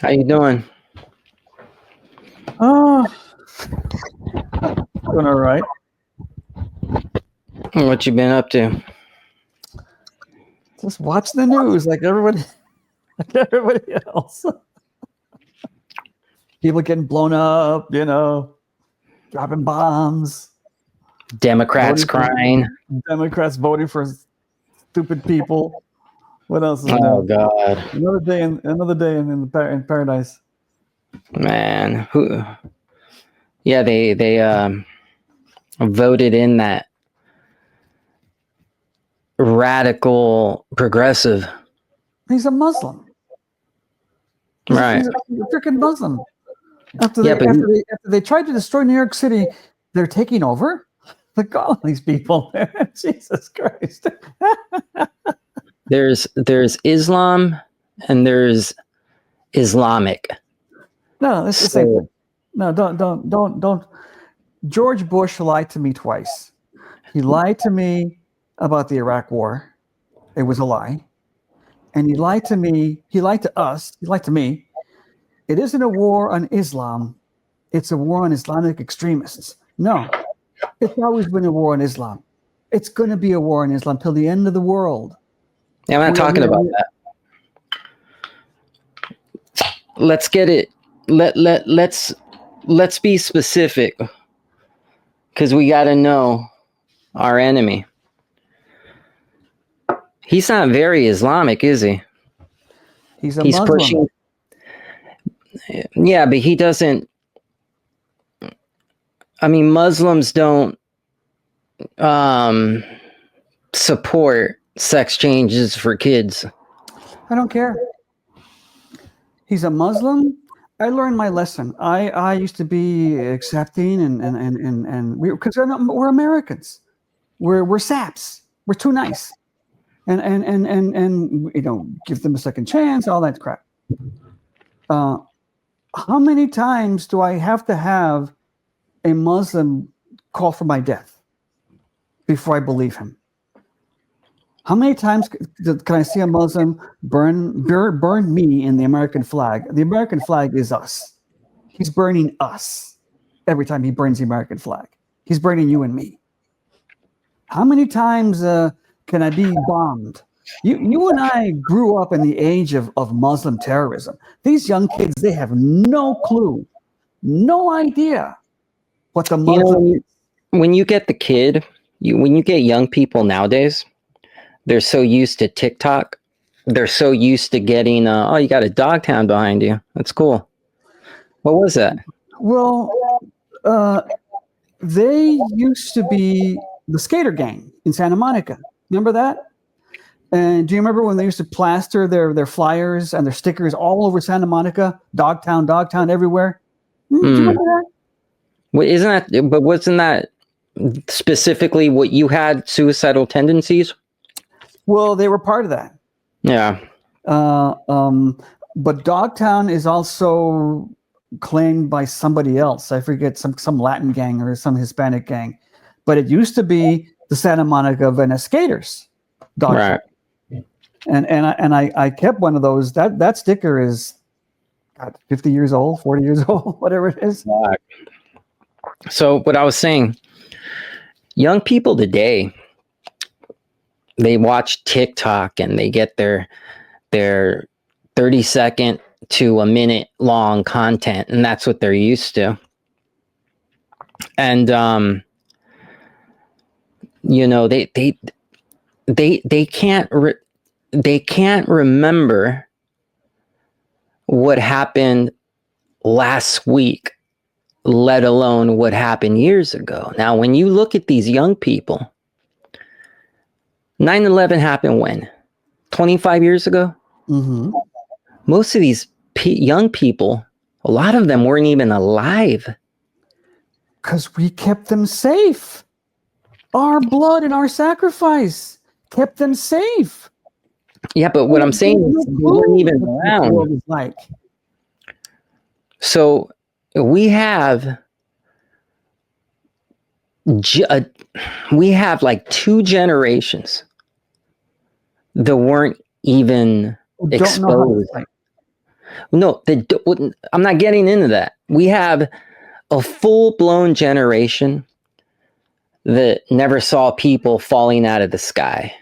How you doing? Oh, doing all right. What you been up to? Just watch the news like everybody, like everybody else. People getting blown up, dropping bombs. Democrats Voting for crying. Democrats voting for stupid people. What else is Oh new? God, Another day in paradise. man. Who? Yeah, they voted in that radical progressive. He's a Muslim. Right. He's a freaking Muslim. After Yeah, they but after they after they tried to destroy New York City, they're taking over. Look at all these people. Jesus Christ. there's Islam and there's Islamic. No, it's the same So thing. No, don't. George Bush lied to me twice. He lied to me about the Iraq War. It was a lie. And he lied to me. He lied to us. He lied to me. It isn't a war on Islam. It's a war on Islamic extremists. No, it's always been a war on Islam. It's going to be a war on Islam till the end of the world. yeah, I'm not We are, talking we are, about we that. Let's get it. Let's be specific because we got to know our enemy. He's not very Islamic, is he? He's a He's Muslim. pushing. Yeah, but he doesn't. I mean, Muslims don't um, support sex changes for kids. I don't care. He's a Muslim. I learned my lesson. I used to be accepting and we because we're Americans. We're saps. We're too nice. And give them a second chance, all that crap. Uh, how many times do I have to have a Muslim call for my death before I believe him? How many times can I see a Muslim burn me in the American flag? The American flag is us. He's burning us every time he burns the American flag. He's burning you and me. How many times can I be bombed? You and I grew up in the age of Muslim terrorism. These young kids, they have no clue, no idea what the You know, Muslim is. when you get the kid, when you get young people nowadays, they're so used to TikTok. They're so used to getting, oh, you got a dog town behind you. That's cool. What was that? Well, uh, they used to be the skater gang in Santa Monica. Remember that? And do you remember when they used to plaster their flyers and their stickers all over Santa Monica? Dog town everywhere. Do you Hmm. remember that? Well, isn't that, but wasn't that specifically what you had, suicidal tendencies? Well, they were part of that. Yeah. Uh, um, but Dogtown is also claimed by somebody else. I forget some Latin gang or some Hispanic gang, but it used to be the Santa Monica Venice Skaters. Dogtown. Right. And I kept one of those. That sticker is, God, 50 years old, 40 years old, whatever it is. So what I was saying, young people today, they watch TikTok and they get their 30-second to a minute long content, and that's what they're used to. And they can't remember what happened last week, let alone what happened years ago. Now, when you look at these young people, 9/11 happened when? 25 years ago? Mm-hmm. Most of these young people, a lot of them weren't even alive. Because we kept them safe. Our blood and our sacrifice kept them safe. Yeah, but what I'm saying is they weren't even around. Like. So we have like 2 generations that weren't even exposed. No, I'm not getting into that. We have a full-blown generation that never saw people falling out of the sky,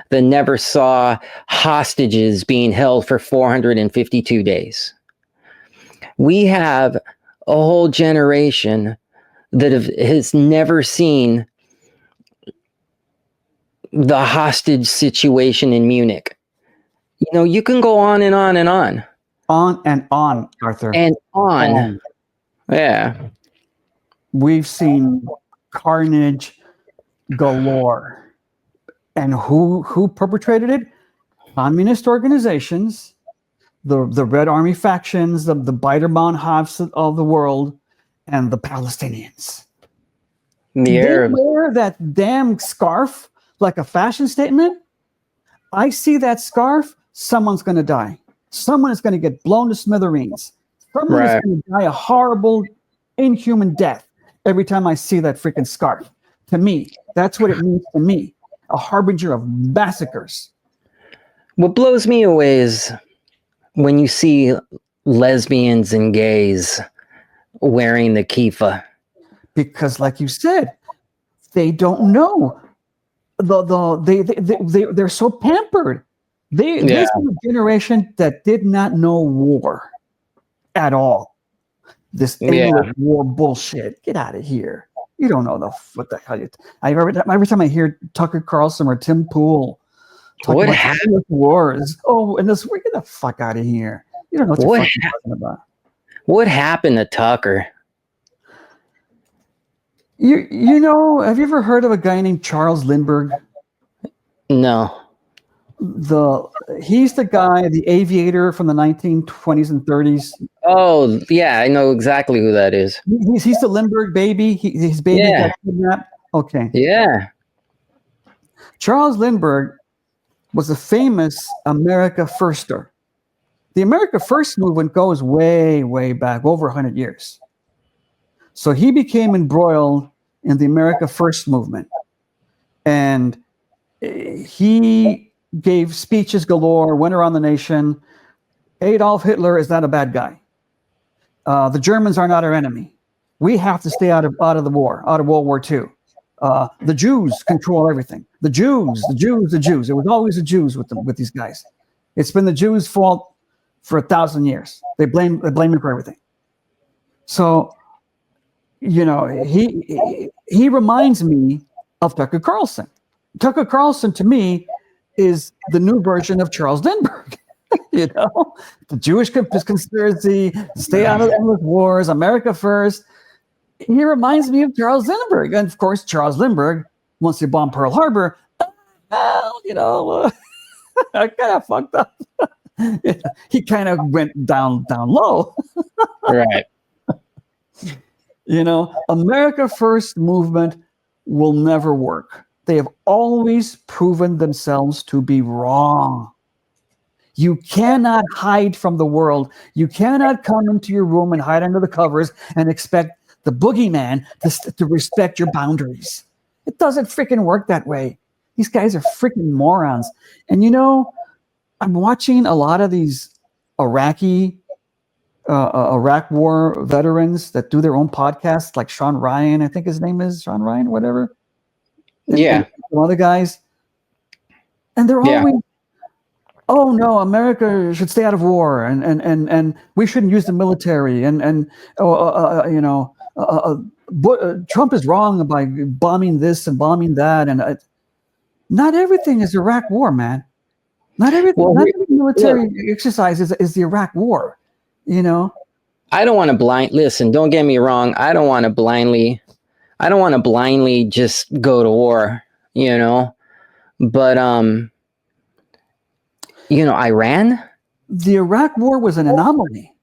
that never saw hostages being held for 452 days. We have a whole generation that has never seen the hostage situation in Munich. You know, you can go on and on and on. On and on, Arthur. And on. Yeah. We've seen carnage galore. And who perpetrated it? Communist organizations, the Red Army factions, the Beiderbahnhofs of the world, and the Palestinians. The Arabs. They wear that damn scarf like a fashion statement. I see that scarf, someone's going to die. Someone is going to get blown to smithereens. Someone is going to die a horrible, inhuman death every time I see that freaking scarf. To me, that's what it means to me. A harbinger of massacres. What blows me away is when you see lesbians and gays wearing the kippah. Because, like you said, they don't know. They're so pampered. This is a generation that did not know war at all. This war bullshit. Get out of here. You don't know what the hell every time I hear Tucker Carlson or Tim Pool talking about wars. Oh, and this, get the fuck out of here. You don't know what you're talking about. What happened to Tucker? You know, have you ever heard of a guy named Charles Lindbergh? No. He's the guy, the aviator from the 1920s and 30s. Oh, yeah, I know exactly who that is. He's the Lindbergh baby. His baby got kidnapped. Okay. Yeah. Charles Lindbergh was a famous America Firster. The America First movement goes way, way back, over 100 years. So he became embroiled in the America First movement. And he gave speeches galore, went around the nation. Adolf Hitler is not a bad guy. The Germans are not our enemy. We have to stay out of the war, out of World War II. The Jews control everything. The Jews. It was always the Jews with these guys. It's been the Jews' fault for 1,000 years. They blame him for everything. So, you know, he reminds me of Tucker Carlson. Tucker Carlson, to me, is the new version of Charles Lindbergh. You know, the Jewish conspiracy, stay out of endless wars, America first. He reminds me of Charles Lindbergh. And of course, Charles Lindbergh, once he bombed Pearl Harbor, you know, kind of fucked up. He kind of went down low. Right. You know, America First movement will never work. They have always proven themselves to be wrong. You cannot hide from the world. You cannot come into your room and hide under the covers and expect the boogeyman to respect your boundaries. It doesn't freaking work that way. These guys are freaking morons. And you know, I'm watching a lot of these Iraq war veterans that do their own podcasts, like Sean Ryan, I think his name is Sean Ryan, whatever. And some other guys. And they're always, oh no, America should stay out of war, and we shouldn't use the military, and Trump is wrong by bombing this and bombing that, and not everything is Iraq war, man. Not every military exercise is the Iraq war, you know. I don't want to listen, don't get me wrong. I don't want to blindly just go to war, you know. But you know, Iran? The Iraq war was an anomaly.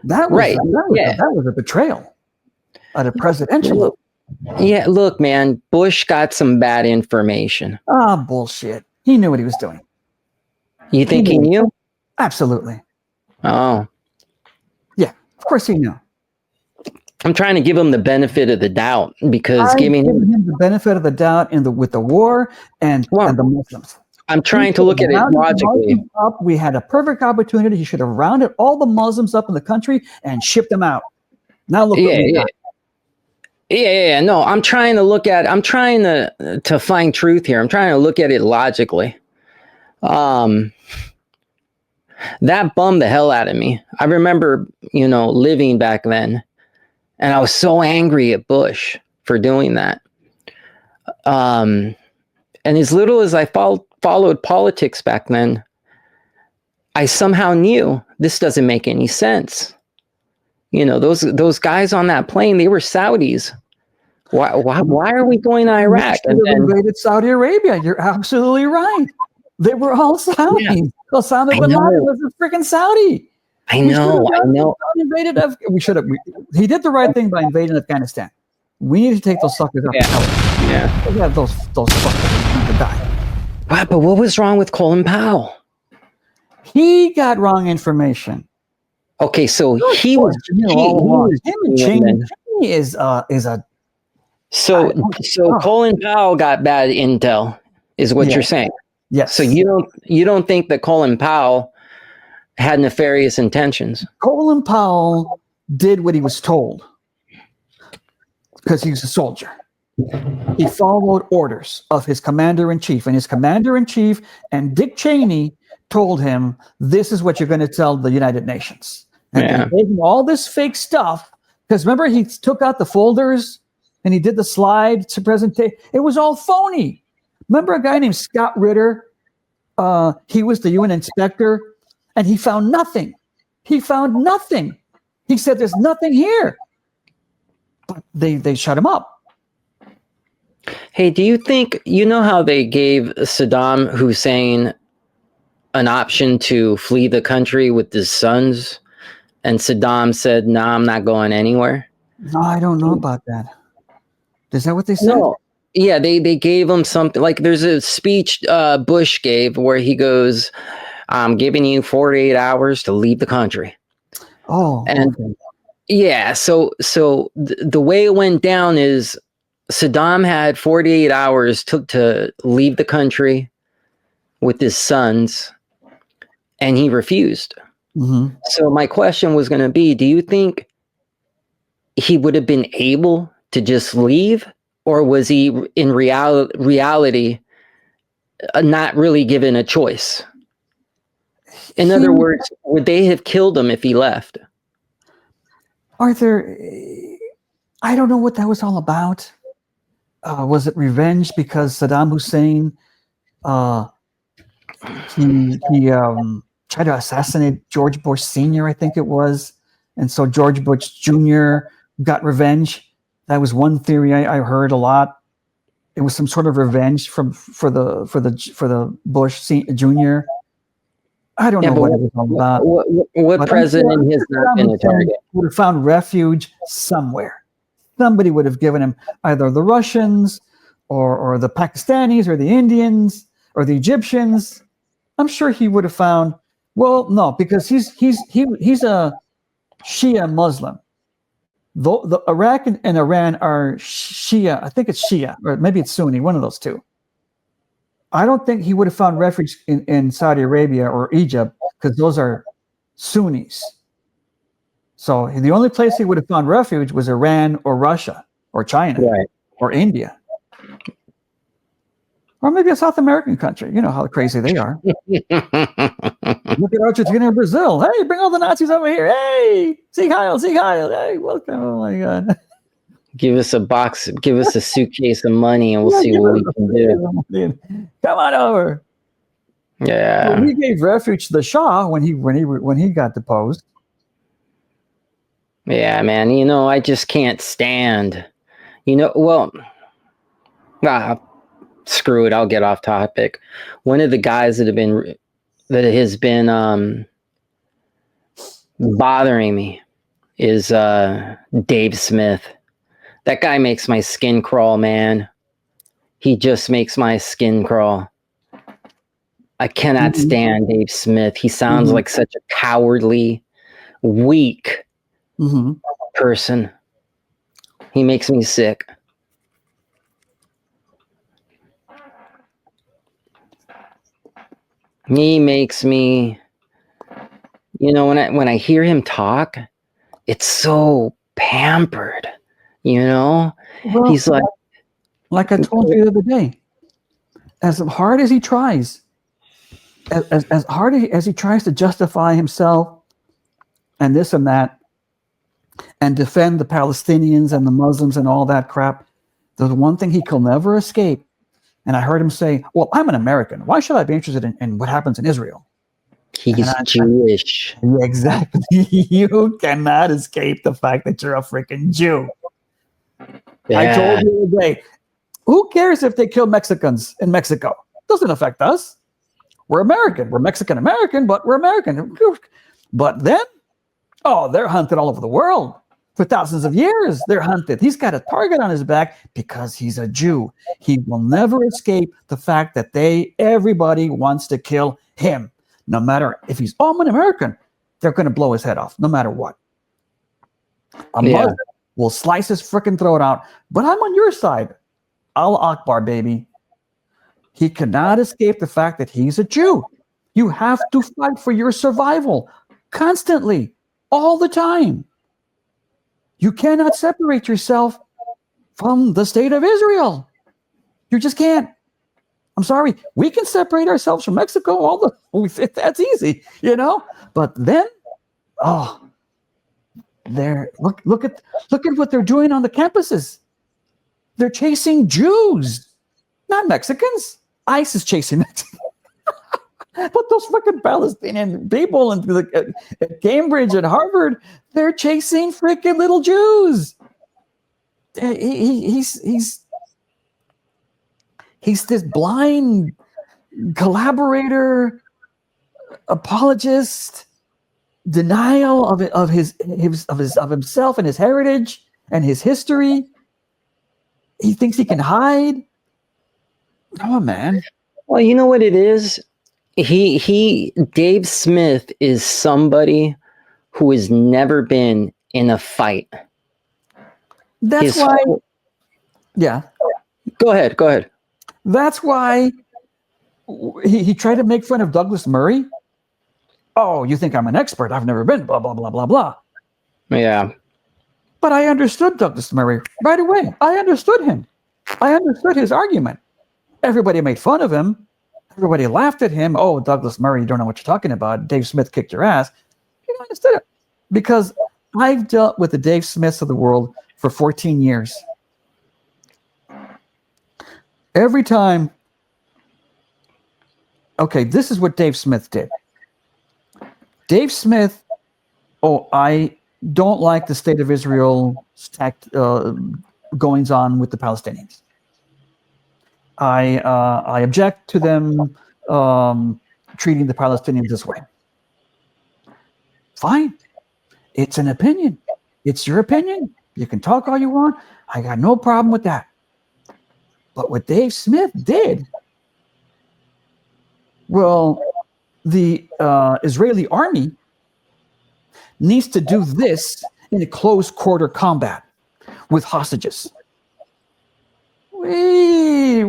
That was a betrayal at a presidential level. Yeah, look, man, Bush got some bad information. Bullshit. He knew what he was doing. You think he knew? Absolutely. Oh. Yeah, of course he knew. I'm trying to give him the benefit of the doubt, because giving him the benefit of the doubt with the war and the Muslims. I'm trying to look at it logically. We had a perfect opportunity. He should have rounded all the Muslims up in the country and shipped them out. Now look what we got. Yeah. No, I'm trying to find truth here. I'm trying to look at it logically. That bummed the hell out of me. I remember, living back then, and I was so angry at Bush for doing that. And as little as I followed politics back then, I somehow knew this doesn't make any sense. Those guys on that plane, they were Saudis. Why are we going to Iraq? And then invaded Saudi Arabia. You're absolutely right. They were all Saudis. Yeah. Osama bin Laden was a freaking Saudi. I know. We should have. He did the right thing by invading Afghanistan. We need to take those suckers out. Yeah. We have those fuckers to die. Wow, but what was wrong with Colin Powell? He got wrong information. Okay, so he was all along. Him and Cheney is a. So Colin Powell got bad intel, is what you're saying. Yes. So you don't think that Colin Powell had nefarious intentions? Colin Powell did what he was told because he's a soldier. He followed orders of his commander-in-chief, and his commander-in-chief and Dick Cheney told him, "This is what you're going to tell the United Nations." And they gave him all this fake stuff because remember he took out the folders and he did the slides to presentation. It was all phony. Remember a guy named Scott Ritter? He was the UN inspector, and he found nothing. He found nothing. He said, "There's nothing here." But they shut him up. Hey, do you think, how they gave Saddam Hussein an option to flee the country with his sons, and Saddam said, "No, I'm not going anywhere"? No, I don't know about that. Is that what they said? No. Yeah, they gave him something, like there's a speech Bush gave where he goes, "I'm giving you 48 hours to leave the country." Oh, and okay. Yeah, so the way it went down is Saddam had 48 hours to leave the country with his sons, and he refused. Mm-hmm. So my question was going to be, do you think he would have been able to just leave, or was he in reality not really given a choice? In other words, would they have killed him if he left? Arthur, I don't know what that was all about. Was it revenge because Saddam Hussein he tried to assassinate George Bush Sr., I think it was, and so George Bush Jr. got revenge? That was one theory I heard a lot. It was some sort of revenge for the Bush Jr. I don't know what it was all about. What president has not been a target? Would have found refuge somewhere. Somebody would have given him either the Russians or the Pakistanis or the Indians or the Egyptians. I'm sure he would have found. Well, no, because he's a Shia Muslim. The Iraq and Iran are Shia. I think it's Shia, or maybe it's Sunni, one of those two. I don't think he would have found refuge in Saudi Arabia or Egypt because those are Sunnis. So the only place he would have found refuge was Iran or Russia or China or India. Or maybe a South American country. You know how crazy they are. Look at Argentina and Brazil. Hey, bring all the Nazis over here. Hey, Sieg Heil. Hey, welcome. Oh, my God. Give us a box. Give us a suitcase of money, and we'll see what we can do. Come on over. Yeah. Well, we gave refuge to the Shah when he got deposed. Yeah, man. I just can't stand. Screw it. I'll get off topic. One of the guys that has been bothering me is Dave Smith. That guy makes my skin crawl, man. He just makes my skin crawl. I cannot stand Dave Smith. He sounds like such a cowardly, weak person. He makes me sick. He makes me, when I hear him talk, it's so pampered, Well, He's like, like I told you the other day, as hard as he tries, as hard as he tries to justify himself and this and that, and defend the Palestinians and the Muslims and all that crap, there's one thing he can never escape. And I heard him say, well, I'm an American. Why should I be interested in what happens in Israel? he's Jewish. Yeah, exactly. You cannot escape the fact that you're a freaking Jew. Yeah. I told you the other day, who cares if they kill Mexicans in Mexico? Doesn't affect us. We're American. We're Mexican-American, but we're American. But then, they're hunted all over the world. For thousands of years, they're hunted. He's got a target on his back because he's a Jew. He will never escape the fact that everybody wants to kill him. No matter if he's, I'm an American, they're going to blow his head off, no matter what. A Muslim will slice his freaking throat out. But I'm on your side. Allah Akbar, baby. He cannot escape the fact that he's a Jew. You have to fight for your survival constantly, all the time. You cannot separate yourself from the state of Israel. You just can't. I'm sorry. We can separate ourselves from Mexico. That's easy, But then, look at what they're doing on the campuses. They're chasing Jews, not Mexicans. ICE is chasing Mexicans. But those fucking Palestinian people at Cambridge and Harvard, they're chasing freaking little Jews. He's this blind collaborator, apologist, denial of himself and his heritage and his history. He thinks he can hide. Oh man. Well, you know what it is? Dave Smith is somebody who has never been in a fight. That's why. Yeah. Go ahead. That's why he tried to make fun of Douglas Murray. Oh, you think I'm an expert? I've never been, blah, blah, blah, blah, blah. Yeah. But I understood Douglas Murray right away. I understood him. I understood his argument. Everybody made fun of him. Everybody laughed at him. Oh, Douglas Murray, you don't know what you're talking about. Dave Smith kicked your ass. You don't understand it. Because I've dealt with the Dave Smiths of the world for 14 years. Every time, this is what Dave Smith did. Dave Smith, I don't like the state of Israel's goings on with the Palestinians. I object to them treating the Palestinians this way. Fine. It's an opinion. It's your opinion. You can talk all you want. I got no problem with that. But what Dave Smith did, well, the Israeli army needs to do this in a close quarter combat with hostages. Wait.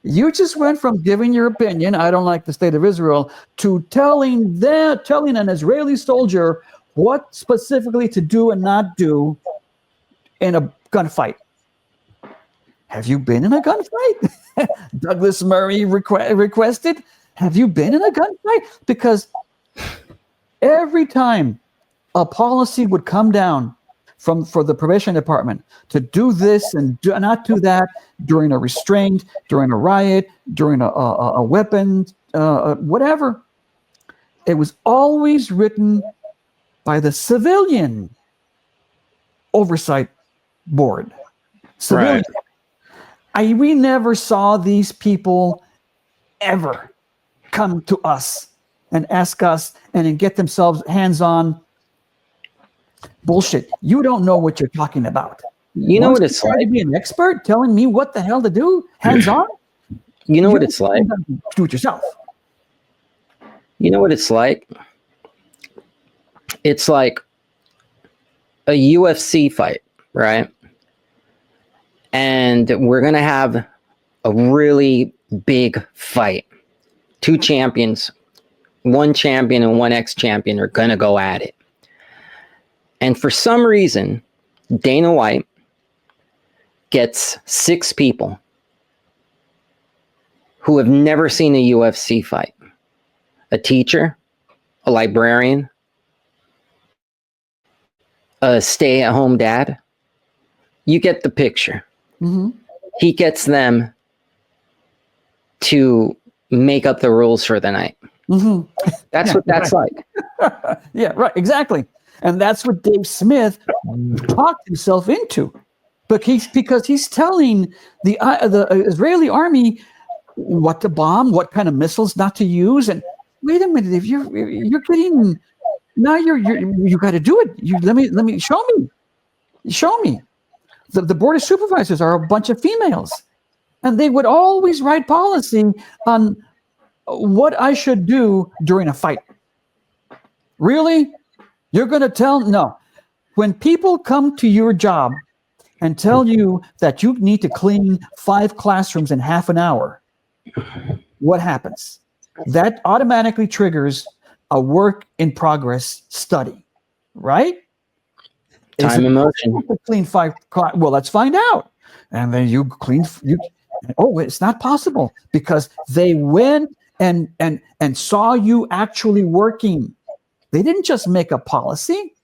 You just went from giving your opinion, I don't like the state of Israel, to telling an Israeli soldier what specifically to do and not do in a gunfight. Have you been in a gunfight? Douglas Murray requested, have you been in a gunfight? Because every time a policy would come down for the probation department to do this and not do that during a restraint, during a riot, during a weapon, whatever, it was always written by the civilian oversight board. Civilian. Right. We never saw these people ever come to us and ask us and get themselves hands-on. Bullshit. You don't know what you're talking about. You know what it's like to be an expert telling me what the hell to do, hands-on? You know what it's like? Do it yourself. You know what it's like? It's like a UFC fight, right? And we're going to have a really big fight. two champions, one champion and one ex-champion are going to go at it. And for some reason, Dana White gets 6 people who have never seen a UFC fight. A teacher, a librarian, a stay-at-home dad. You get the picture. Mm-hmm. He gets them to make up the rules for the night. Mm-hmm. That's what that's like. Yeah, right, exactly. And that's what Dave Smith talked himself into. But because he's telling the Israeli army what to bomb, what kind of missiles not to use. And wait a minute, if you're getting now, you got to do it. Let me show me. The board of supervisors are a bunch of females, and they would always write policy on what I should do during a fight. Really? You're going to tell? No. When people come to your job and tell you that you need to clean 5 classrooms in half an hour, what happens? That automatically triggers a work in progress study, right? Time and motion. Clean 5. Well, let's find out. And then you clean. Oh, it's not possible because they went and saw you actually working. They didn't just make a policy.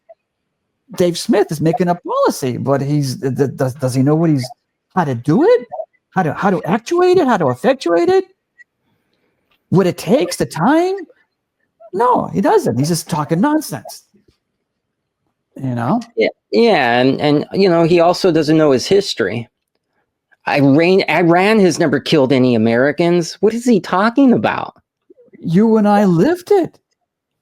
Dave Smith is making a policy, but does he know how to do it? How to actuate it? How to effectuate it? What it takes, the time? No, he doesn't. He's just talking nonsense. You know? Yeah, and you know, he also doesn't know his history. Iran has never killed any Americans. What is he talking about? You and I lived it.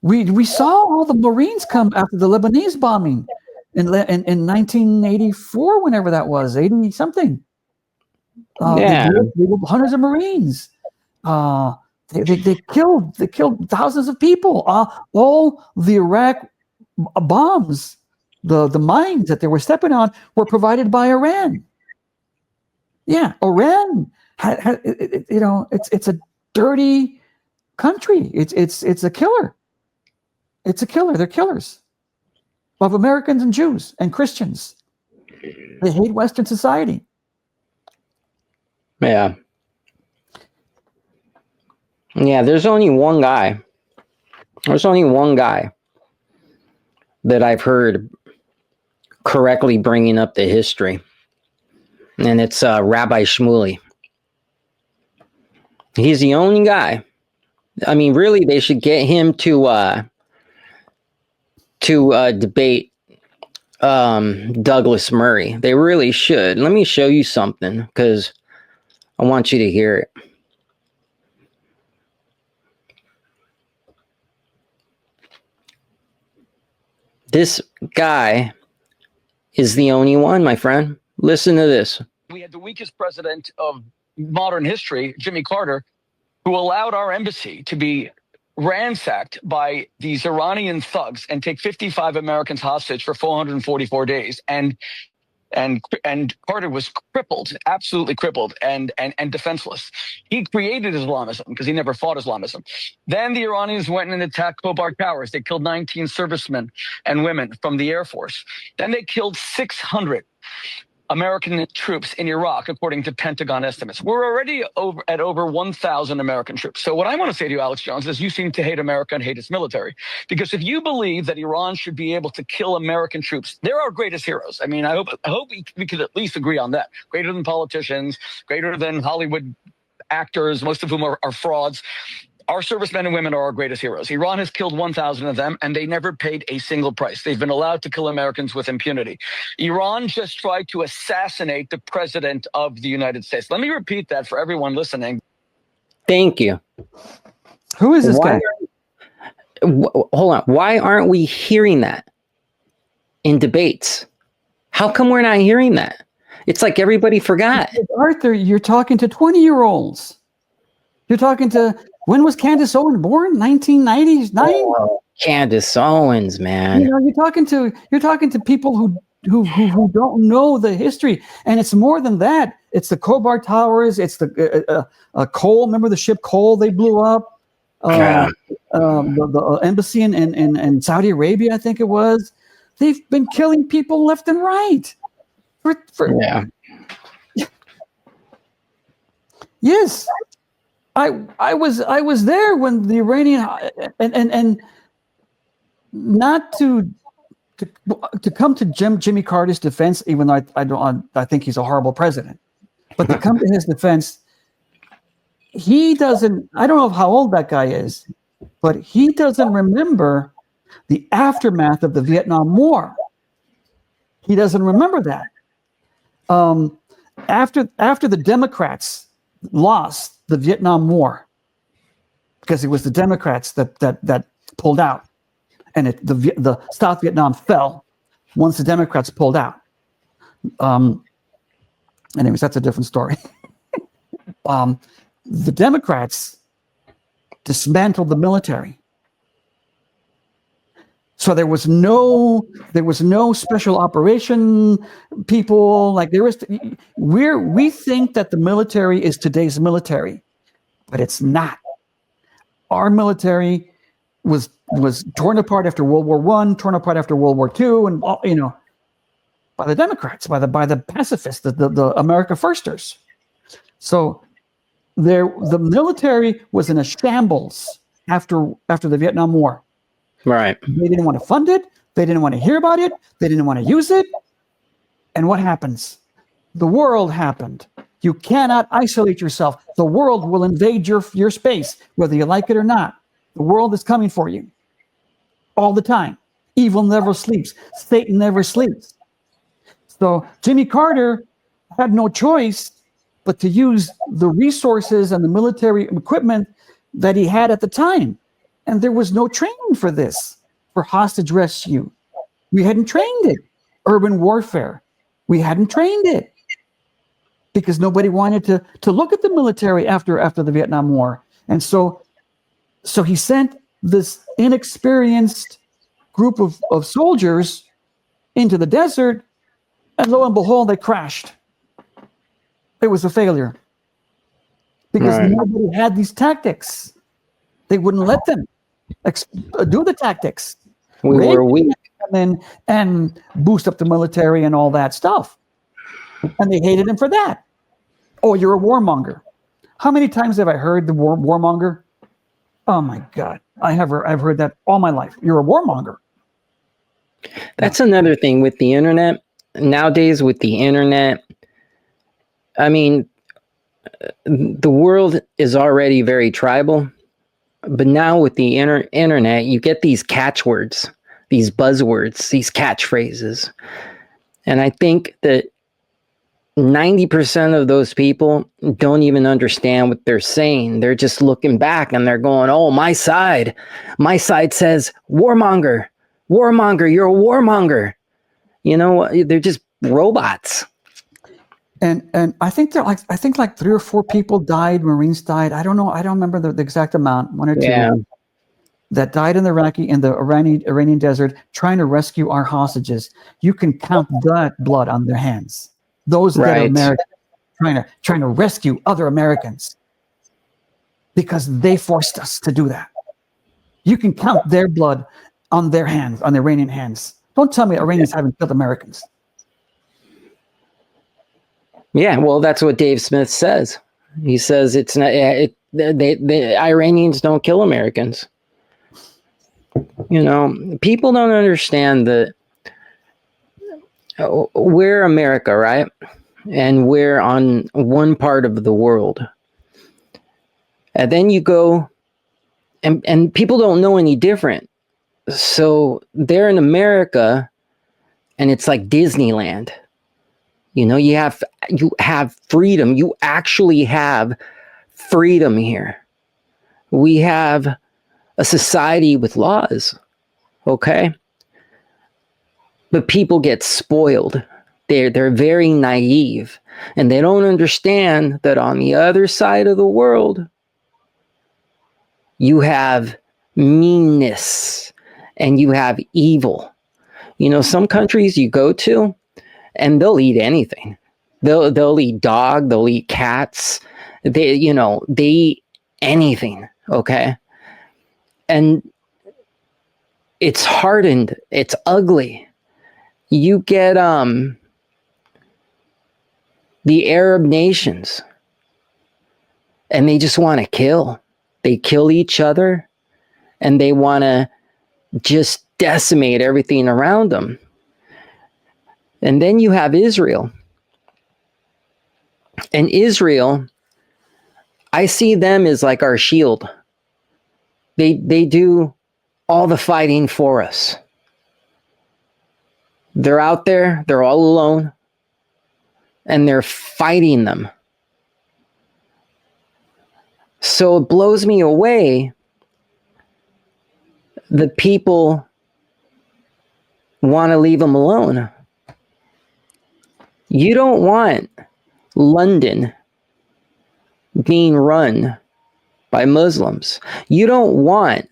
We saw all the Marines come after the Lebanese bombing in 1984, whenever that was, 80 something. Yeah, they were hundreds of Marines. They killed thousands of people. All the Iraq bombs, the mines that they were stepping on, were provided by Iran. Yeah, Iran it's a dirty country. It's a killer. It's a killer. They're killers of Americans and Jews and Christians. They hate Western society. Yeah. Yeah, there's only one guy. There's only one guy that I've heard correctly bringing up the history. And it's Rabbi Shmuley. He's the only guy. I mean, really, they should get him to debate Douglas Murray. They really should. Let me show you something because I want you to hear it. This guy is the only one, my friend. Listen to this. We had the weakest president of modern history, Jimmy Carter, who allowed our embassy to be ransacked by these Iranian thugs and take 55 Americans hostage for 444 days. And Carter was crippled, absolutely crippled and defenseless. He created Islamism because he never fought Islamism. Then the Iranians went and attacked Khobar Towers. They killed 19 servicemen and women from the Air Force. Then they killed 600 American troops in Iraq, according to Pentagon estimates. We're already at over 1,000 American troops. So what I want to say to you, Alex Jones, is you seem to hate America and hate its military. Because if you believe that Iran should be able to kill American troops, they're our greatest heroes. I mean, I hope we could at least agree on that. Greater than politicians, greater than Hollywood actors, most of whom are frauds. Our servicemen and women are our greatest heroes. Iran has killed 1,000 of them, and they never paid a single price. They've been allowed to kill Americans with impunity. Iran just tried to assassinate the president of the United States. Let me repeat that for everyone listening. Thank you. Who is this guy? Hold on. Why aren't we hearing that in debates? How come we're not hearing that? It's like everybody forgot. Arthur, you're talking to 20-year-olds. You're talking to... When was Candace Owens born? 1999? Oh, Candace Owens, man. You know, you're talking to people who don't know the history, and it's more than that. It's the Khobar Towers. It's the Cole. Remember the ship Cole they blew up? Yeah. The embassy in Saudi Arabia, I think it was. They've been killing people left and right. Yeah. Yes, I was there when the Iranian and not to come to Jimmy Carter's defense, even though I think he's a horrible president, but to come to his defense, he doesn't. I don't know how old that guy is, but he doesn't remember the aftermath of the Vietnam War. He doesn't remember that. After the Democrats lost the Vietnam War, because it was the Democrats that pulled out, and the South Vietnam fell once the Democrats pulled out. Anyways, that's a different story. The Democrats dismantled the military. So there was no special operation people like there is. We think that the military is today's military, but it's not. Our military was torn apart after World War I, torn apart after World War II, and by the Democrats, by the pacifists, the America Firsters. So the military was in a shambles after the Vietnam War. Right. They didn't want to fund it. They didn't want to hear about it. They didn't want to use it. And what happens? The world happened. You cannot isolate yourself. The world will invade your space, whether you like it or not. The world is coming for you all the time. Evil never sleeps. Satan never sleeps. So Jimmy Carter had no choice but to use the resources and the military equipment that he had at the time. And there was no training for this, for hostage rescue. We hadn't trained it. Urban warfare. We hadn't trained it because nobody wanted to look at the military after the Vietnam War. And so he sent this inexperienced group of soldiers into the desert, and lo and behold, they crashed. It was a failure because nobody had these tactics. They wouldn't let them do the tactics. We were weak. And boost up the military and all that stuff. And they hated him for that. Oh, you're a warmonger. How many times have I heard the warmonger? Oh my God. I've heard that all my life. You're a warmonger. That's another thing with the internet. Nowadays with the internet, I mean, the world is already very tribal. But now with the internet, you get these catchwords, these buzzwords, these catchphrases. And I think that 90% of those people don't even understand what they're saying. They're just looking back and they're going, oh, my side says warmonger, you're a warmonger. They're just robots. And I think like 3 or 4 people died. Marines died. I don't know. I don't remember the exact amount. 1 or 2 that died in the Iranian desert trying to rescue our hostages. You can count that blood on their hands. Those that are Americans trying to rescue other Americans because they forced us to do that. You can count their blood on their hands, on the Iranian hands. Don't tell me Iranians haven't killed Americans. Yeah, well, that's what Dave Smith says. He says it's not. The Iranians don't kill Americans. People don't understand that we're America, right? And we're on one part of the world. And then you go, and people don't know any different. So they're in America, and it's like Disneyland. You have freedom. You actually have freedom here. We have a society with laws, okay? But people get spoiled. They're very naive, and they don't understand that on the other side of the world, you have meanness and you have evil. Some countries you go to, and they'll eat anything. They'll eat dog. They'll eat cats. They eat anything. Okay, And it's hardened. It's ugly. You get the Arab nations, and they just want to kill. They kill each other, and they want to just decimate everything around them. And then you have Israel. And Israel, I see them as like our shield. They do all the fighting for us. They're out there, they're all alone, and they're fighting them. So it blows me away. The people want to leave them alone. You don't want London being run by Muslims. You don't want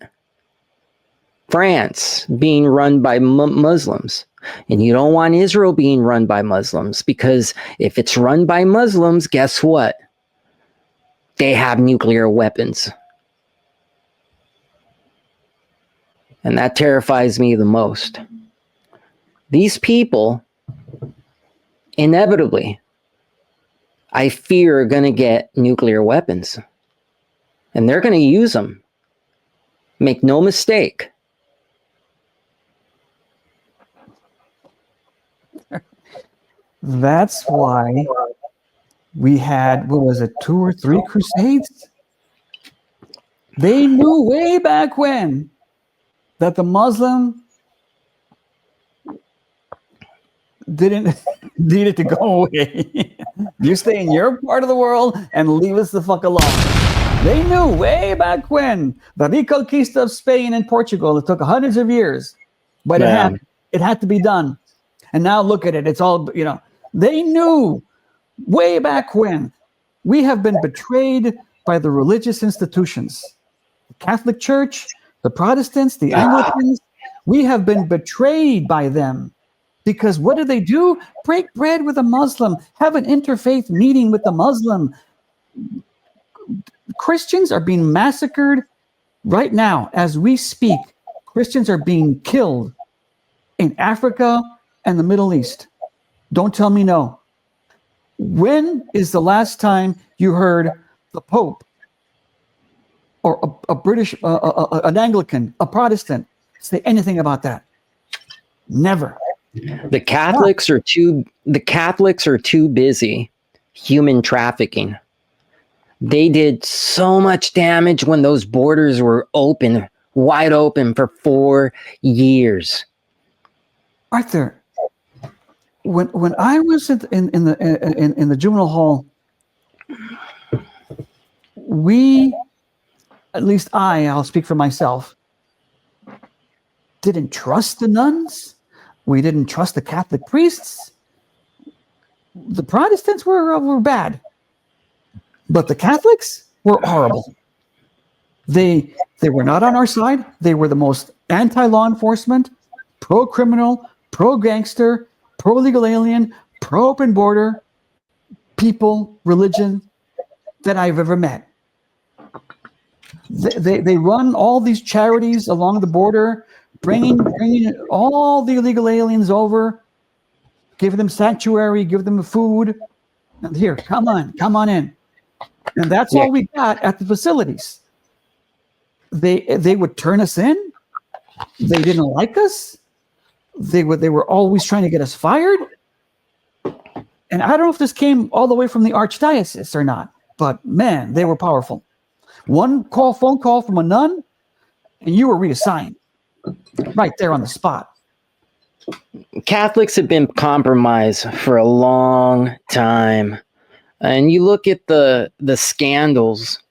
France being run by Muslims. And you don't want Israel being run by Muslims, because if it's run by Muslims, guess what? They have nuclear weapons. And that terrifies me the most. These people, inevitably, I fear, are going to get nuclear weapons. And they're going to use them. Make no mistake. That's why we had, what was it, 2 or 3 crusades? They knew way back when that the Muslim didn't need it to go away. You stay in your part of the world and leave us the fuck alone. They knew way back when the Reconquista of Spain and Portugal, it took hundreds of years, but it had to be done. And now look at it. It's all, they knew way back when. We have been betrayed by the religious institutions. The Catholic Church, the Protestants, the Anglicans, we have been betrayed by them. Because what do? Break bread with a Muslim. Have an interfaith meeting with the Muslim. Christians are being massacred right now. As we speak, Christians are being killed in Africa and the Middle East. Don't tell me no. When is the last time you heard the Pope or a British, an Anglican, a Protestant say anything about that? Never. The Catholics are too busy human trafficking. They did so much damage when those borders were wide open for 4 years. Arthur, when I was in the juvenile hall, we, at least I'll speak for myself, didn't trust the nuns. We didn't trust the Catholic priests. The Protestants were bad, but the Catholics were horrible. They were not on our side. They were the most anti-law enforcement, pro-criminal, pro-gangster, pro-legal alien, pro-open border people, religion that I've ever met. They run all these charities along the border, bringing all the illegal aliens over, giving them sanctuary, give them food. And here, come on in. And that's all we got at the facilities. They would turn us in. They didn't like us. They were always trying to get us fired. And I don't know if this came all the way from the archdiocese or not, but man, they were powerful. One phone call from a nun, and you were reassigned right there on the spot. Catholics have been compromised for a long time. And you look at the scandals,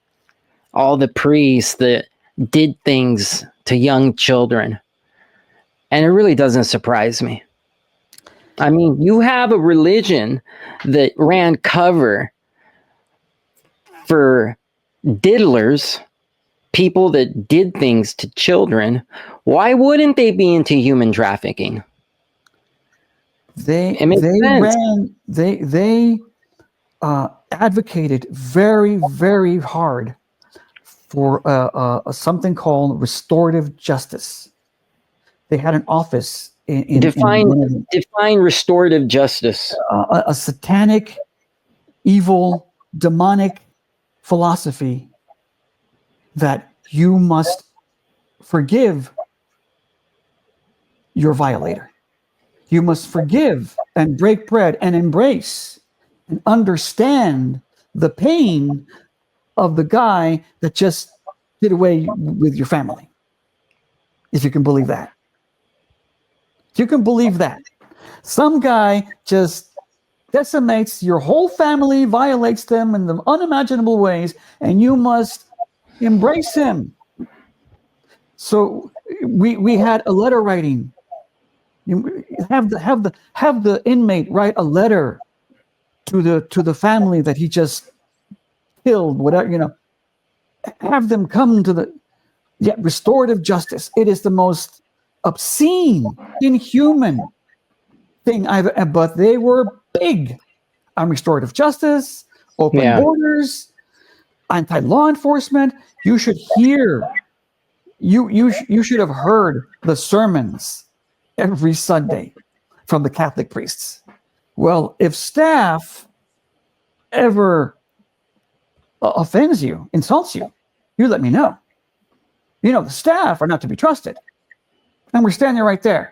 all the priests that did things to young children. And it really doesn't surprise me. I mean, you have a religion that ran cover for diddlers, people that did things to children. Why wouldn't they be into human trafficking? They advocated very, very hard for something called restorative justice. They had an office in define restorative justice. A satanic, evil, demonic philosophy that you must forgive your violator. You must forgive and break bread and embrace and understand the pain of the guy that just did away with your family. If you can believe that. You can believe that. Some guy just decimates your whole family, violates them in the unimaginable ways, and you must embrace him. So we had a letter writing. You have the inmate write a letter to the family that he just killed, whatever, have them come to the restorative justice. It is the most obscene, inhuman thing but they were big on restorative justice, open borders, anti-law enforcement. You should hear, you should have heard the sermons every Sunday from the Catholic priests. Well, if staff ever offends you, insults you, you let me know. The staff are not to be trusted. And we're standing right there.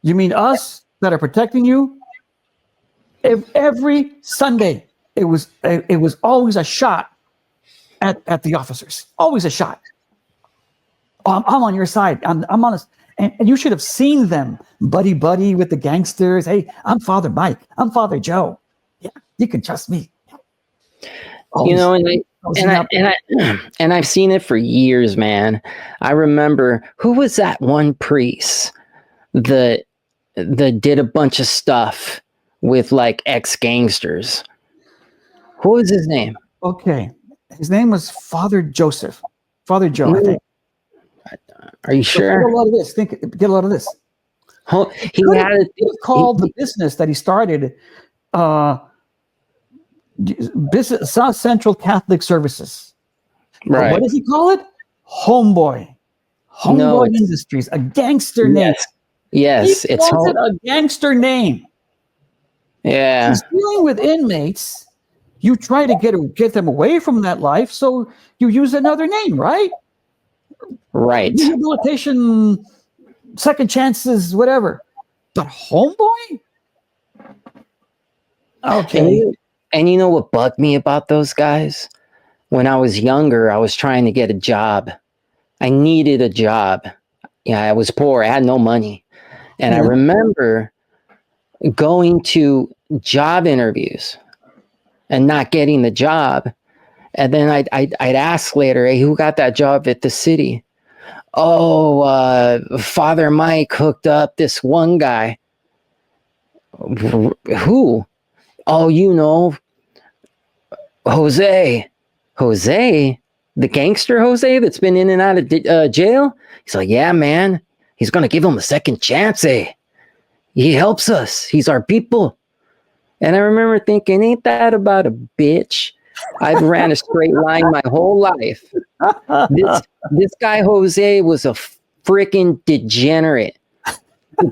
You mean us that are protecting you? Every Sunday, it was always a shot at the officers. Always a shot. I'm on your side. I'm honest. And you should have seen them buddy with the gangsters. Hey, I'm Father Mike. I'm Father Joe. Yeah, you can trust me. Always, and I've seen it for years, man. I remember, who was that one priest that did a bunch of stuff with like ex-gangsters? Who was his name? Okay, his name was Father Joseph. Father Joe, I think. Are you sure? Get a lot of this. Get a lot of this. He had called the business that he started South Central Catholic Services. Right. What does he call it? Homeboy Industries, a gangster name. Yes, he calls it a gangster name. Yeah. He's dealing with inmates. You try to get them away from that life, so you use another name, right? Right. Rehabilitation, second chances, whatever. But homeboy? Okay. And you know what bugged me about those guys? When I was younger, I was trying to get a job. I needed a job. I was poor. I had no money. And I remember going to job interviews and not getting the job. And then I'd ask later, hey, who got that job at the city? Oh, Father Mike hooked up this one guy. Who? Oh, Jose, the gangster Jose that's been in and out of jail. He's like, yeah, man, he's going to give him a second chance. He helps us. He's our people. And I remember thinking, ain't that about a bitch? I've ran a straight line my whole life. This guy Jose was a freaking degenerate,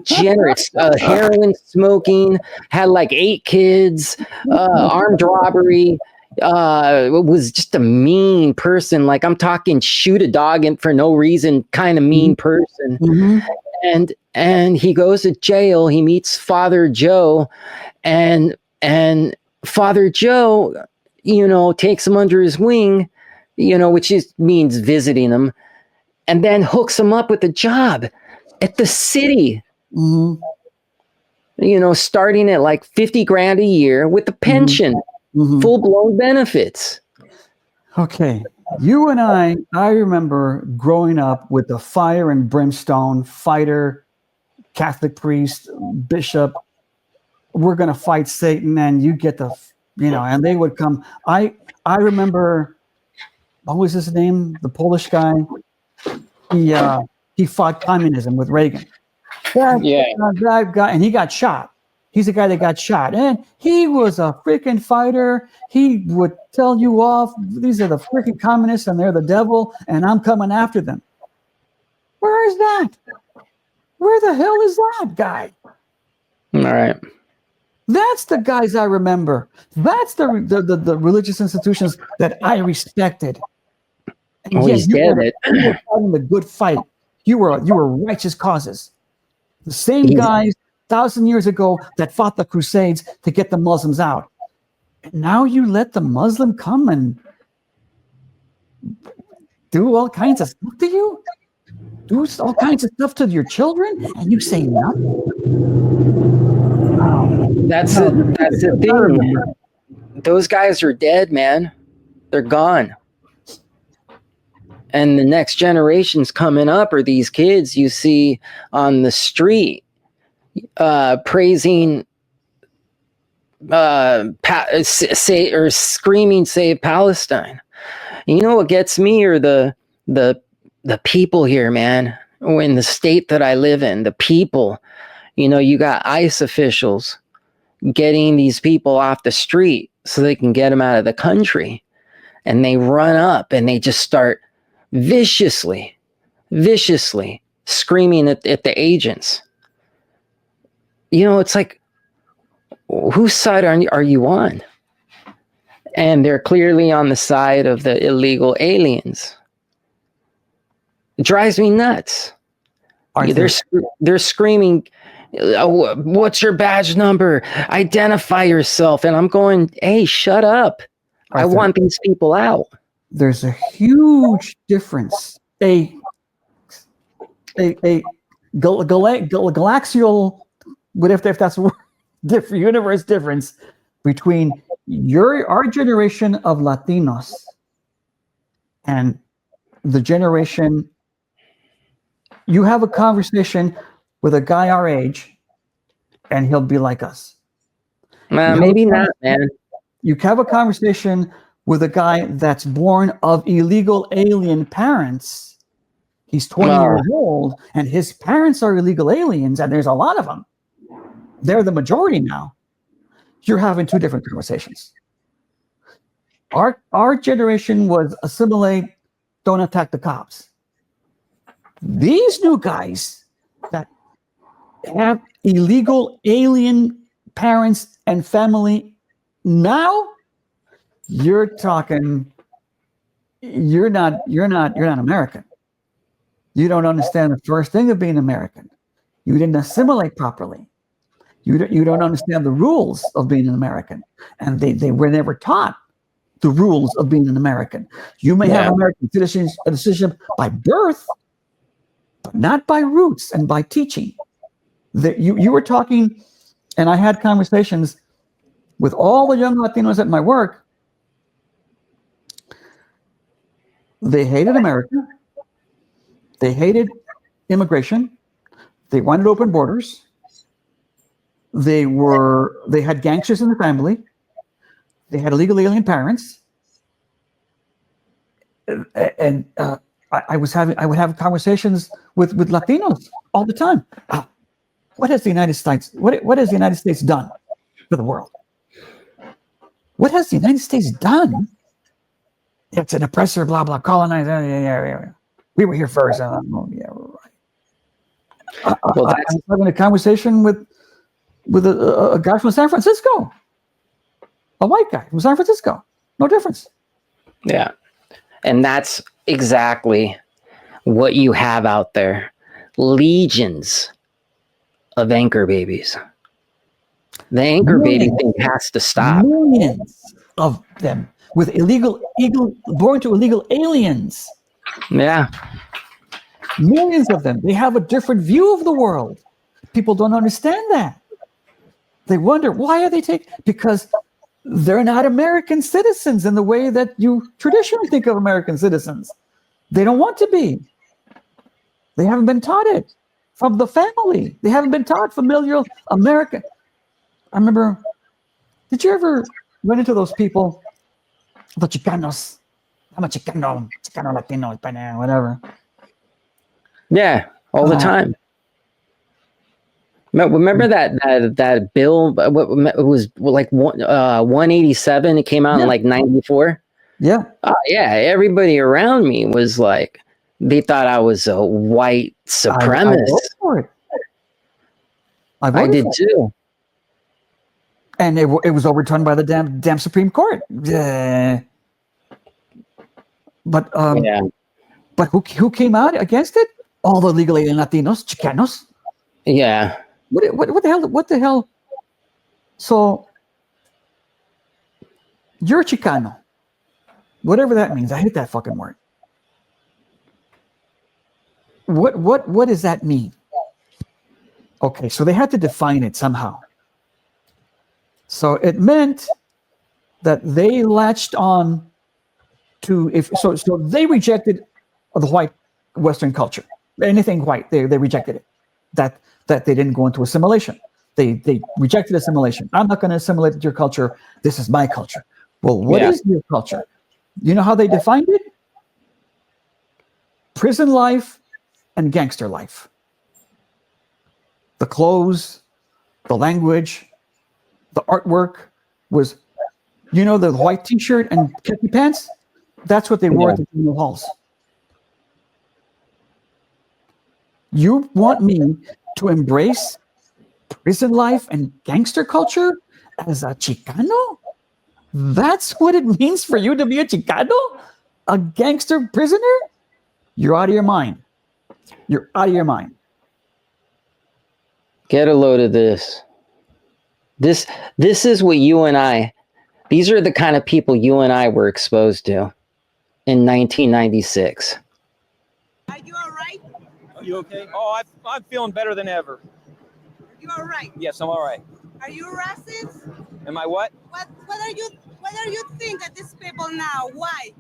heroin smoking, had like 8 kids, armed robbery, was just a mean person. Like, I'm talking shoot a dog and for no reason kind of mean person. Mm-hmm. And he goes to jail. He meets Father Joe, and Father Joe, takes him under his wing, which means visiting him, and then hooks him up with a job at the city. Mm-hmm. Starting at like $50,000 a year with a pension, mm-hmm. full-blown benefits. Okay. You and I remember growing up with the fire and brimstone fighter, Catholic priest, bishop. We're going to fight Satan, and you get and they would come. I remember, what was his name? The Polish guy. He fought communism with Reagan. That guy, and he got shot. He's the guy that got shot. And he was a freaking fighter. He would tell you off. These are the freaking communists and they're the devil and I'm coming after them. Where is that? Where the hell is that guy? All right. That's the guys I remember. That's the religious institutions that I respected. And Oh, he's dead. You were fighting the good fight. You were righteous causes. The same guys 1,000 years ago that fought the Crusades to get the Muslims out. And now you let the Muslim come and do all kinds of stuff to you? Do all kinds of stuff to your children? And you say nothing? Wow. That's the thing. Those guys are dead, man. They're gone. And the next generations coming up are these kids you see on the street praising, or screaming, "Save Palestine." You know what gets me are the people here, man. In the state that I live in, the people. You know, you got ICE officials getting these people off the street so they can get them out of the country, and they run up and they just start viciously screaming at the agents. You know, it's like, whose side are you on? And they're clearly on the side of the illegal aliens. It drives me nuts. They're screaming, "What's your badge number? Identify yourself." And I'm going, hey, shut up. I want these people out. There's a huge difference. A galaxial, whatever, if that's a word, different universe difference between our generation of Latinos and the generation. You have a conversation with a guy our age, and he'll be like us. Maybe not, man. You have a conversation with a guy that's born of illegal alien parents. He's 20 years old, and his parents are illegal aliens, and there's a lot of them. They're the majority now. You're having two different conversations. Our generation was assimilate, don't attack the cops. These new guys that have illegal alien parents and family now, you're talking, you're not American. You don't understand the first thing of being American. You didn't assimilate properly. You don't understand the rules of being an American. And they were never taught the rules of being an American. You may have American citizenship by birth, but not by roots and by teaching. You were talking, and I had conversations with all the young Latinos at my work. They hated America. They hated immigration. They wanted open borders. They had gangsters in the family. They had illegal alien parents. And I would have conversations with Latinos all the time. What has the United States done for the world? What has the United States done? It's an oppressor, blah blah, colonizer. Yeah. We were here first. Yeah, right. I was having a conversation with a guy from San Francisco, a white guy from San Francisco. No difference. Yeah, and that's exactly what you have out there. Legions of anchor babies. The anchor baby thing has to stop. Millions of them with born to illegal aliens. Yeah. Millions of them. They have a different view of the world. People don't understand that. They wonder, why are they because they're not American citizens in the way that you traditionally think of American citizens. They don't want to be. They haven't been taught it from the family. They haven't been taught familial American. I remember, did you ever run into those people, the Chicanos? I'm a Chicano Latino, whatever. Yeah, all the time. Remember that bill? It was like 187. It came out in like 94. Yeah. Yeah, everybody around me was like, they thought I was a white I supremacist. voted for it. I I voted did for it. too. And it was overturned by the damn Supreme Court. But Yeah, but who came out against it? All the legal alien Latinos, Chicanos. yeah. What the hell? So you're Chicano, whatever that means. I hate that fucking word. What does that mean? Okay, so they had to define it somehow. So it meant that they latched on to so they rejected the white Western culture. Anything white, they rejected it. That they didn't go into assimilation. They rejected assimilation. I'm not going to assimilate your culture. This is my culture. Well, what is your culture? You know how they defined it? Prison life and gangster life. The clothes, the language, the artwork was, the white T-shirt and khaki pants. That's what they wore at the funeral halls. You want me to embrace prison life and gangster culture as a Chicano? That's what it means for you to be a Chicano? A gangster prisoner? You're out of your mind. You're out of your mind. Get a load of this. This is what you and I, these are the kind of people you and I were exposed to in 1996. Are you all right? Are you okay? Oh, I'm feeling better than ever. Are you all right? Yes, I'm all right. Are you racist? Am I what? What are you think of these people now? Why?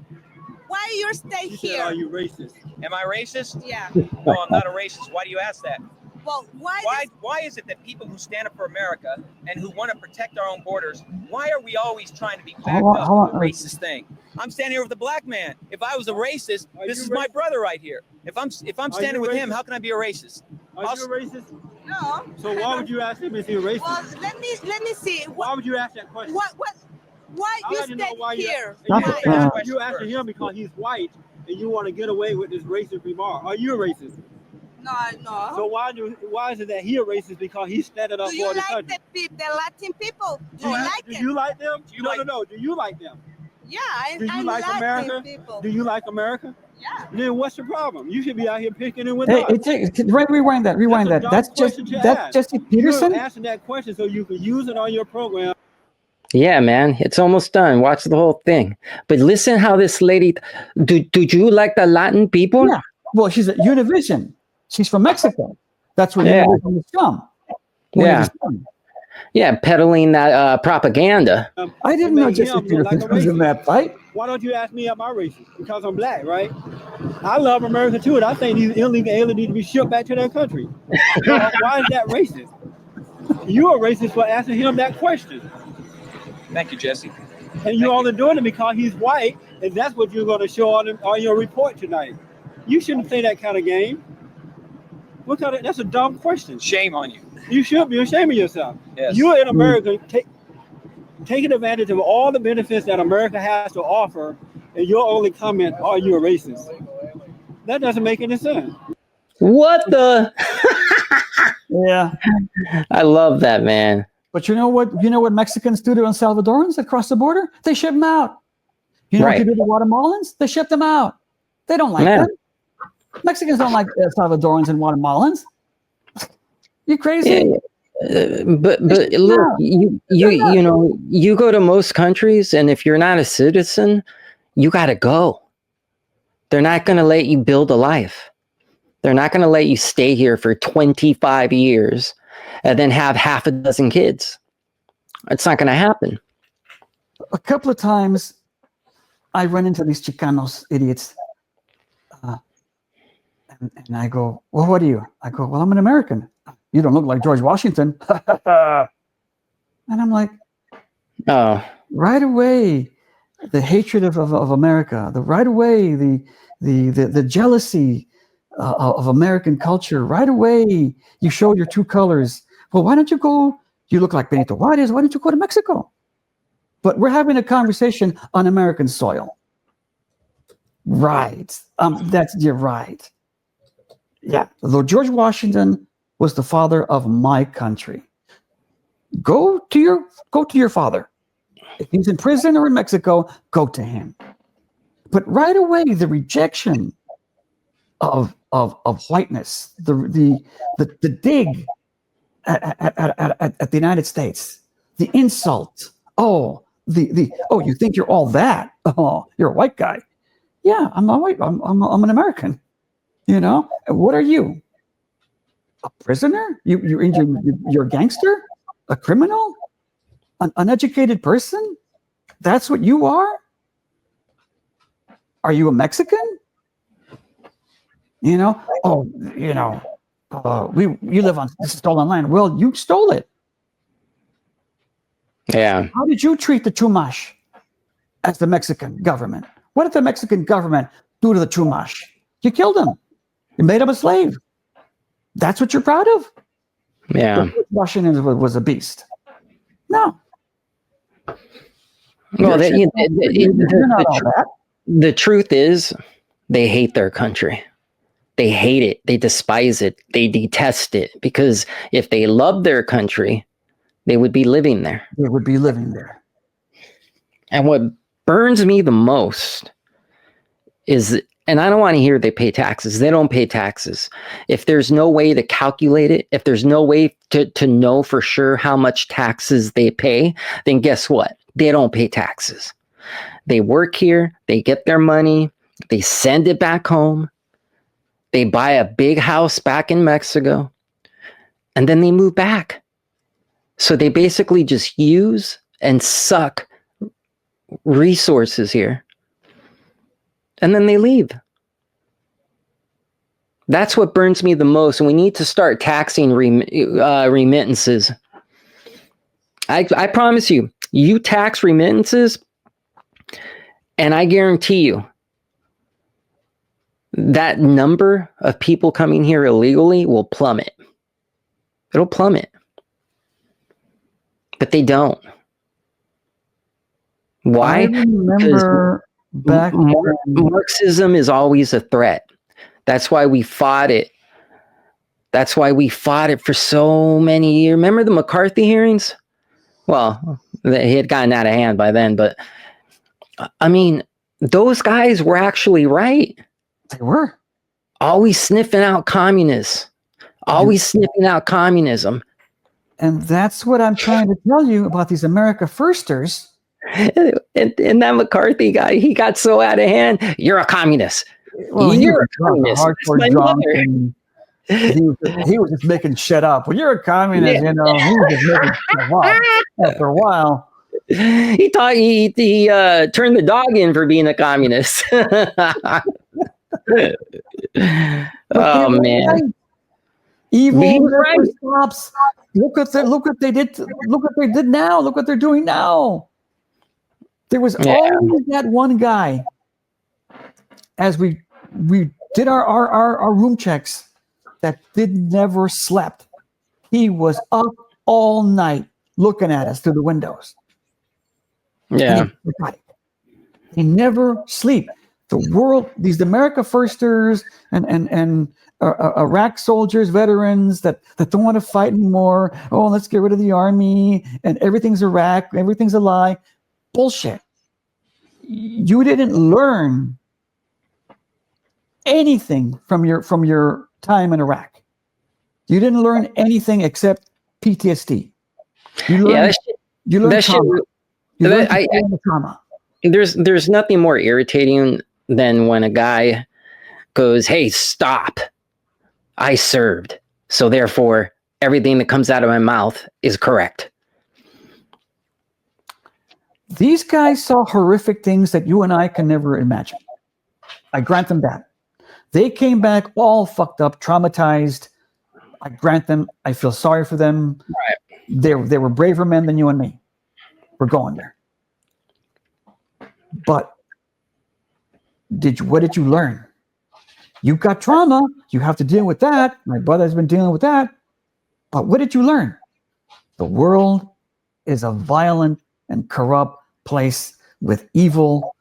Why you stay You here? said, are you racist? Am I racist? Yeah. No, I'm not a racist. Why do you ask that? Well, Why is it that people who stand up for America and who want to protect our own borders, why are we always trying to be backed up with a racist thing? I'm standing here with a black man. If I was a racist, this is my brother right here. If I'm standing with him, how can I be a racist? Are you a racist? No. So why would you ask him if he's a racist? Well, let me see. Why would you ask that question? Why I'd you like to know stay why here? You asking him because he's white and you want to get away with this racist remark. Are you a racist? No. So why is it that he a racist because he's standing up Do you for the like country? the Latin people? Do you like Do them? you like them? No. Do you like them? Yeah, Do you I like Latin America? people. Do you like America? Yeah. Then what's the problem? You should be out here picking and with Hey, us. rewind that. That's Jesse Peterson. You're asking that question so you can use it on your program. Yeah, man, it's almost done. Watch the whole thing. But listen how this lady, do you like the Latin people? Yeah. Well, she's at Univision. She's from Mexico. That's where Yeah. Univision is from. Yeah. Yeah, peddling that propaganda. I didn't know Jesse Peterson was in that fight. Why don't you ask me am I racist? Because I'm black, right? I love America too, and I think these illegal aliens need to be shipped back to their country. So why is that racist? You're a racist for asking him that question. Thank you, Jesse. And you're only doing it because he's white, and that's what you're going to show on your report tonight. You shouldn't play that kind of game. That's a dumb question. Shame on you. You should be ashamed of yourself. Yes. You're in America taking advantage of all the benefits that America has to offer, and your only comment, are you a racist? That doesn't make any sense. What the? Yeah. I love that, man. But you know what Mexicans do to El Salvadorans across the border? They ship them out. You know what they do to Guatemalans? They ship them out. They don't like them. Mexicans don't like El Salvadorans and Guatemalans. You crazy? Yeah. But look, you go to most countries, and if you're not a citizen, you got to go. They're not going to let you build a life. They're not going to let you stay here for 25 years and then have half a dozen kids. It's not going to happen. A couple of times I run into these Chicanos, idiots. And I go, well, what are you? I go, well, I'm an American. You don't look like George Washington. And I'm like, oh, right away, the hatred of America, right away, the jealousy of American culture, right away, you show your true colors Well, why don't you go? You look like Benito Juarez. Why don't you go to Mexico? But we're having a conversation on American soil. Right. You're right. Yeah. Though George Washington was the father of my country. Go to your father. If he's in prison or in Mexico, go to him. But right away, the rejection of whiteness, the dig at the United States, the insult. Oh, you think you're all that? Oh, you're a white guy. Yeah, I'm a white. I'm an American. You know, what are you? A prisoner? You're a gangster? A criminal? An uneducated person? That's what you are? Are you a Mexican? You know? Oh, you know, you live on stolen land. Well, you stole it. Yeah. How did you treat the Chumash as the Mexican government? What did the Mexican government do to the Chumash? You killed him. You made him a slave. That's what you're proud of? Yeah. Washington was a beast. No. Well, you're not all that. The truth is, they hate their country. They hate it. They despise it. They detest it. Because if they loved their country, they would be living there. They would be living there. And what burns me the most is, and I don't want to hear they pay taxes. They don't pay taxes. If there's no way to calculate it, if there's no way to know for sure how much taxes they pay, then guess what? They don't pay taxes. They work here. They get their money. They send it back home. They buy a big house back in Mexico. And then they move back. So they basically just use and suck resources here. And then they leave. That's what burns me the most. And we need to start taxing remittances. I promise you, you tax remittances, and I guarantee you, that number of people coming here illegally will plummet. It'll plummet. But they don't. Why? I remember back Marxism is always a threat. That's why we fought it. That's why we fought it for so many years. Remember the McCarthy hearings? Well, he had gotten out of hand by then, but I mean, those guys were actually right. They were. Always sniffing out communists. Always sniffing out communism. And that's what I'm trying to tell you about these America Firsters. And that McCarthy guy, he got so out of hand. You're a communist. Well, You're a communist. Hardcore drunk, and he was just making shit up. Well, you're a communist, you know. He was just making shit up after a while. He thought he turned the dog in for being a communist. Oh man! Right. Evil right. stops. Look what they did. Look what they did now. Look what they're doing now. There was always that one guy. As we did our room checks, that never slept. He was up all night looking at us through the windows. Yeah. He never sleep. The world, these America Firsters and Iraq soldiers, veterans that don't want to fight anymore. Oh, let's get rid of the army and everything's Iraq, everything's a lie. Bullshit. You didn't learn anything from your time in Iraq. You didn't learn anything except PTSD. You learned trauma. There's nothing more irritating than when a guy goes, "Hey, stop. I served. So therefore, everything that comes out of my mouth is correct." These guys saw horrific things that you and I can never imagine. I grant them that. They came back all fucked up, traumatized. I grant them. I feel sorry for them. Right. They were braver men than you and me. We're going there. But what did you learn? You got trauma. You have to deal with that. My brother's been dealing with that. But what did you learn? The world is a violent and corrupt place with evil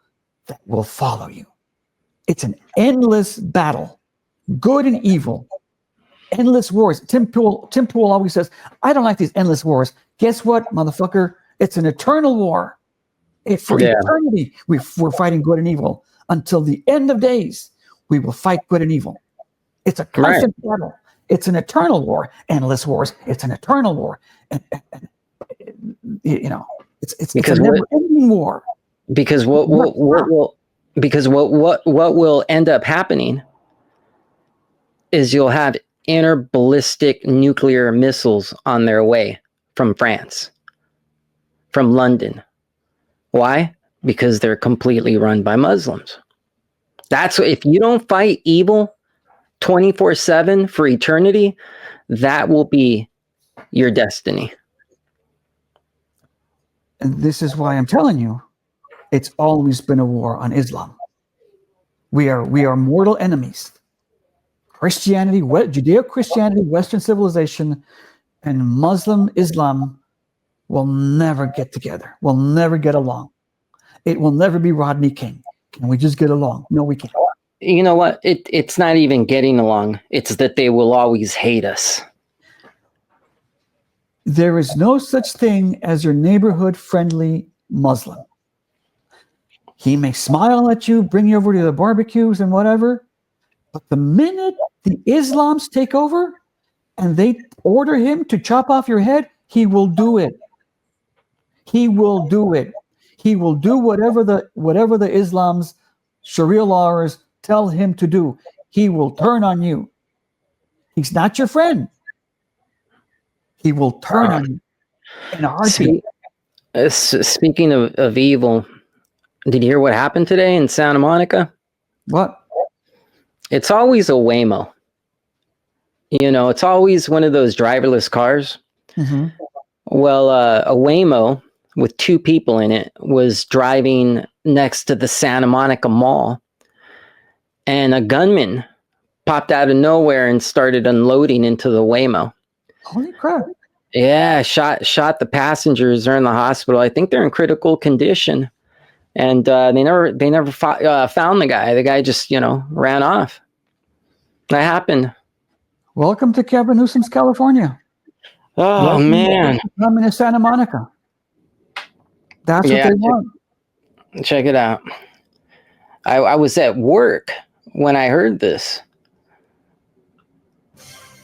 that will follow you. It's an endless battle, good and evil, endless wars. Tim Pool always says, I don't like these endless wars. Guess what, motherfucker? It's an eternal war. For eternity, we're fighting good and evil. Until the end of days, we will fight good and evil. It's a constant battle. It's an eternal war. Endless wars. It's an eternal war. And it's a never-ending war. Because what will end up happening is you'll have interballistic nuclear missiles on their way from France, from London. Why? Because they're completely run by Muslims. That's what, if you don't fight evil 24/7 for eternity, that will be your destiny. And this is why I'm telling you, it's always been a war on Islam. We are mortal enemies. Christianity, Judeo-Christianity, Western civilization, and Muslim Islam will never get together. Will never get along. It will never be Rodney King. Can we just get along? No, we can't. You know what? It's not even getting along. It's that they will always hate us. There is no such thing as your neighborhood-friendly Muslim. He may smile at you, bring you over to the barbecues and whatever, but the minute the Islams take over and they order him to chop off your head, he will do it. He will do it. He will do whatever the Islam's Sharia laws tell him to do. He will turn on you. He's not your friend. He will turn on you in a heartbeat. Speaking of evil, did you hear what happened today in Santa Monica? What? It's always a Waymo. It's always one of those driverless cars. Mm-hmm. Well, a Waymo with two people in it was driving next to the Santa Monica Mall, and a gunman popped out of nowhere and started unloading into the Waymo. Holy crap. Yeah, shot the passengers. They're in the hospital. I think they're in critical condition. And they never found the guy. The guy just, ran off. That happened. Welcome to Kevin Newsom's California. Oh, man. Coming to Santa Monica. That's what they want. Check it out. I was at work when I heard this.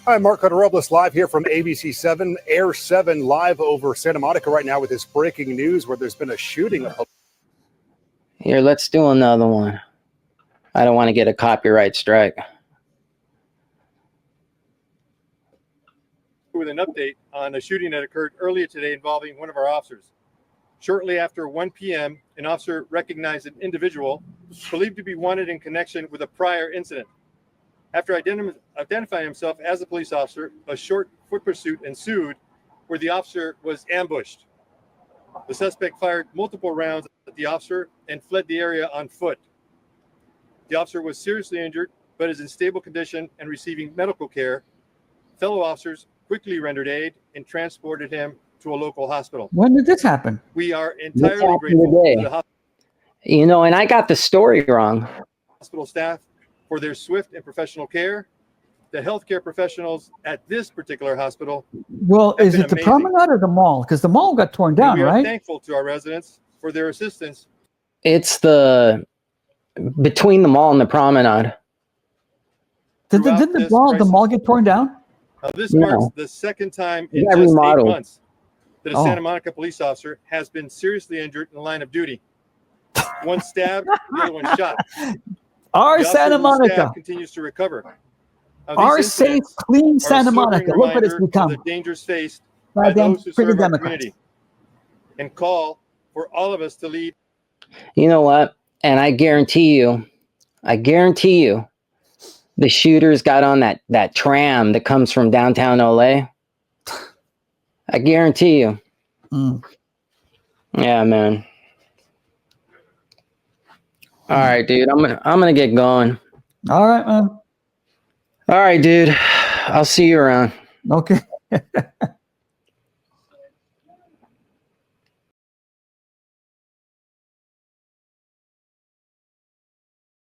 Hi, Mark Robles live here from ABC 7, Air 7, live over Santa Monica right now with this breaking news where there's been a shooting. Here, let's do another one. I don't want to get a copyright strike. With an update on a shooting that occurred earlier today involving one of our officers. Shortly after 1 p.m., an officer recognized an individual believed to be wanted in connection with a prior incident. After identifying himself as a police officer, a short foot pursuit ensued where the officer was ambushed. The suspect fired multiple rounds at the officer and fled the area on foot. The officer was seriously injured, but is in stable condition and receiving medical care. Fellow officers quickly rendered aid and transported him to a local hospital. When did this happen? We are entirely grateful to the hospital. And I got the story wrong. Hospital staff for their swift and professional care. The healthcare professionals at this particular hospital. Well, is it the promenade or the mall? Because the mall got torn down, right? We are thankful to our residents for their assistance. It's between the mall and the promenade. Did the mall get torn down? This marks the second time in just 8 months that a Santa Monica police officer has been seriously injured in the line of duty. One stabbed, the other one shot. Our Santa Monica continues to recover. Our safe, clean Santa Monica. Look what it's become. The dangers faced by those who serve our community, and call for all of us to lead. You know what? And I guarantee you, the shooters got on that tram that comes from downtown LA. I guarantee you. Yeah, man. All right, dude. I'm gonna get going. All right, man. All right, dude. I'll see you around. Okay.